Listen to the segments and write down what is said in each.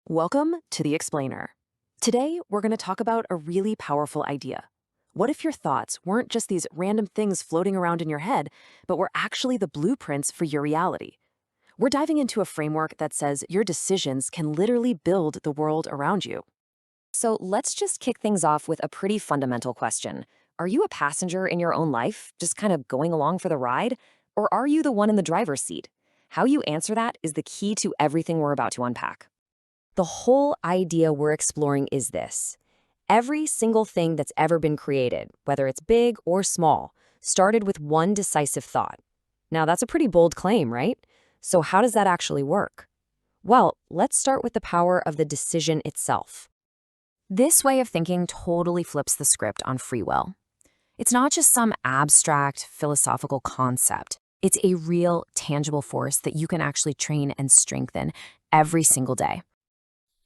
Welcome to The Explainer. Today, we're going to talk about a really powerful idea. What if your thoughts weren't just these random things floating around in your head, but were actually the blueprints for your reality? We're diving into a framework that says your decisions can literally build the world around you. So let's just kick things off with a pretty fundamental question. Are you a passenger in your own life, just kind of going along for the ride? Or are you the one in the driver's seat? How you answer that is the key to everything we're about to unpack. The whole idea we're exploring is this. Every single thing that's ever been created, whether it's big or small, started with one decisive thought. Now, that's a pretty bold claim, right? So how does that actually work? Well, let's start with the power of the decision itself. This way of thinking totally flips the script on free will. It's not just some abstract philosophical concept. It's a real, tangible force that you can actually train and strengthen every single day.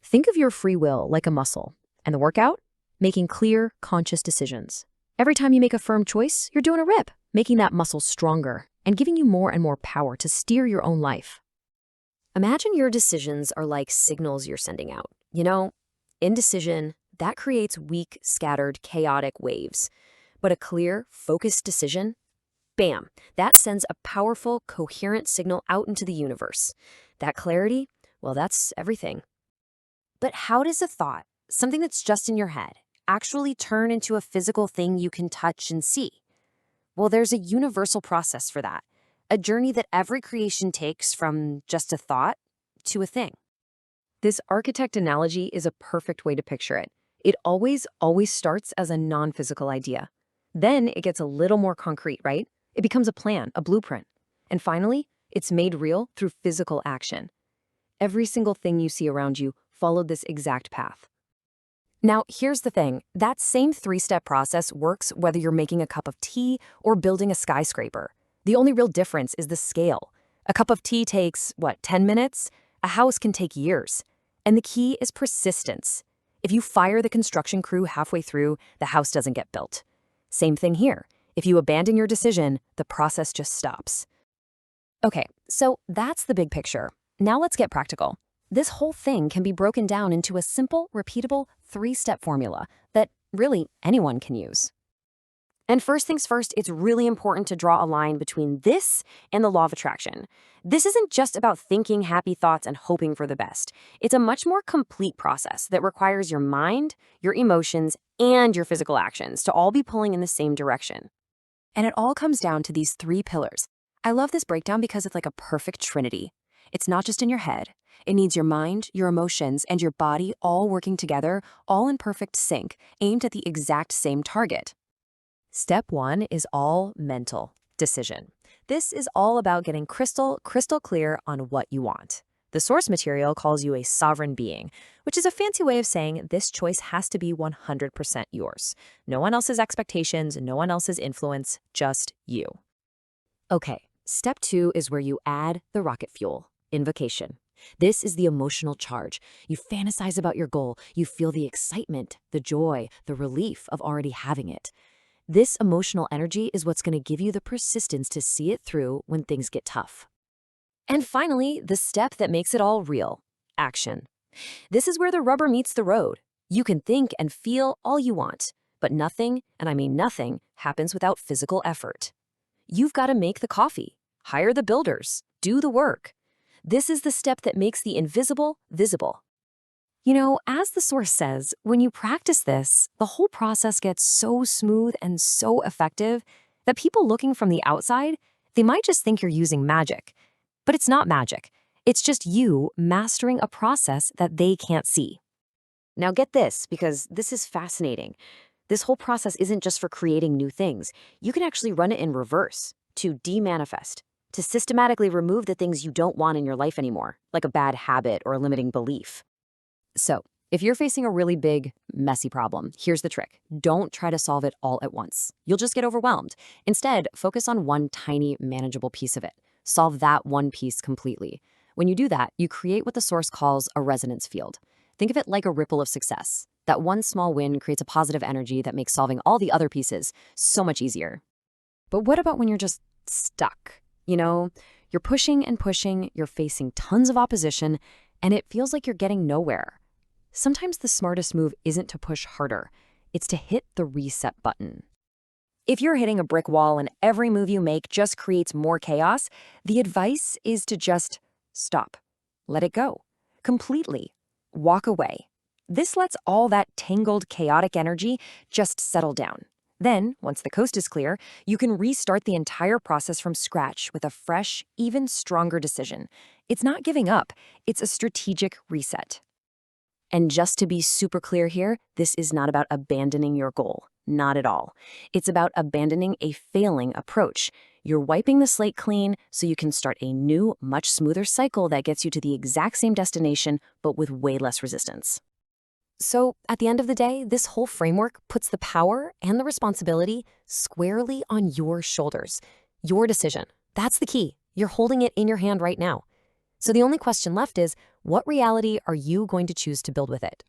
Think of your free will like a muscle, and the workout? Making clear, conscious decisions. Every time you make a firm choice, you're doing a rip, making that muscle stronger and giving you more and more power to steer your own life. Imagine your decisions are like signals you're sending out. Indecision, that creates weak, scattered, chaotic waves. But a clear, focused decision, bam, that sends a powerful, coherent signal out into the universe. That clarity, well, that's everything. But how does a thought, something that's just in your head, actually turn into a physical thing you can touch and see? Well, there's a universal process for that, a journey that every creation takes from just a thought to a thing. This architect analogy is a perfect way to picture it. It always starts as a non-physical idea. Then it gets a little more concrete, right? It becomes a plan, a blueprint. And finally, it's made real through physical action. Every single thing you see around you followed this exact path. Now, here's the thing. That same three-step process works whether you're making a cup of tea or building a skyscraper. The only real difference is the scale. A cup of tea takes, 10 minutes? A house can take years. And the key is persistence. If you fire the construction crew halfway through, the house doesn't get built. Same thing here. If you abandon your decision, the process just stops. Okay, so that's the big picture. Now let's get practical. This whole thing can be broken down into a simple, repeatable, three-step formula that really anyone can use. And first things first, it's really important to draw a line between this and the law of attraction. This isn't just about thinking happy thoughts and hoping for the best. It's a much more complete process that requires your mind, your emotions, and your physical actions to all be pulling in the same direction. And it all comes down to these three pillars. I love this breakdown because it's like a perfect trinity. It's not just in your head. It needs your mind, your emotions, and your body all working together, all in perfect sync, aimed at the exact same target. Step one is all mental decision. This is all about getting crystal clear on what you want. The source material calls you a sovereign being, which is a fancy way of saying this choice has to be 100% yours. No one else's expectations, no one else's influence, just you. Okay, step two is where you add the rocket fuel, invocation. This is the emotional charge. You fantasize about your goal. You feel the excitement, the joy, the relief of already having it. This emotional energy is what's going to give you the persistence to see it through when things get tough. And finally, the step that makes it all real, action. This is where the rubber meets the road. You can think and feel all you want, but nothing, and I mean nothing, happens without physical effort. You've got to make the coffee, hire the builders, do the work. This is the step that makes the invisible visible. As the source says, when you practice this, the whole process gets so smooth and so effective that people looking from the outside, they might just think you're using magic. But it's not magic. It's just you mastering a process that they can't see. Now get this, because this is fascinating. This whole process isn't just for creating new things. You can actually run it in reverse, to demanifest, to systematically remove the things you don't want in your life anymore, like a bad habit or a limiting belief. So, if you're facing a really big, messy problem, here's the trick. Don't try to solve it all at once. You'll just get overwhelmed. Instead, focus on one tiny, manageable piece of it. Solve that one piece completely. When you do that, you create what the source calls a resonance field. Think of it like a ripple of success. That one small win creates a positive energy that makes solving all the other pieces so much easier. But what about when you're just stuck? You're pushing and pushing, you're facing tons of opposition, and it feels like you're getting nowhere. Sometimes the smartest move isn't to push harder, it's to hit the reset button. If you're hitting a brick wall and every move you make just creates more chaos, the advice is to just stop. Let it go. Completely. Walk away. This lets all that tangled, chaotic energy just settle down. Then, once the coast is clear, you can restart the entire process from scratch with a fresh, even stronger decision. It's not giving up, it's a strategic reset. And just to be super clear here, this is not about abandoning your goal. Not at all. It's about abandoning a failing approach. You're wiping the slate clean so you can start a new, much smoother cycle that gets you to the exact same destination, but with way less resistance. So, at the end of the day, this whole framework puts the power and the responsibility squarely on your shoulders. Your decision. That's the key. You're holding it in your hand right now. So the only question left is, what reality are you going to choose to build with it?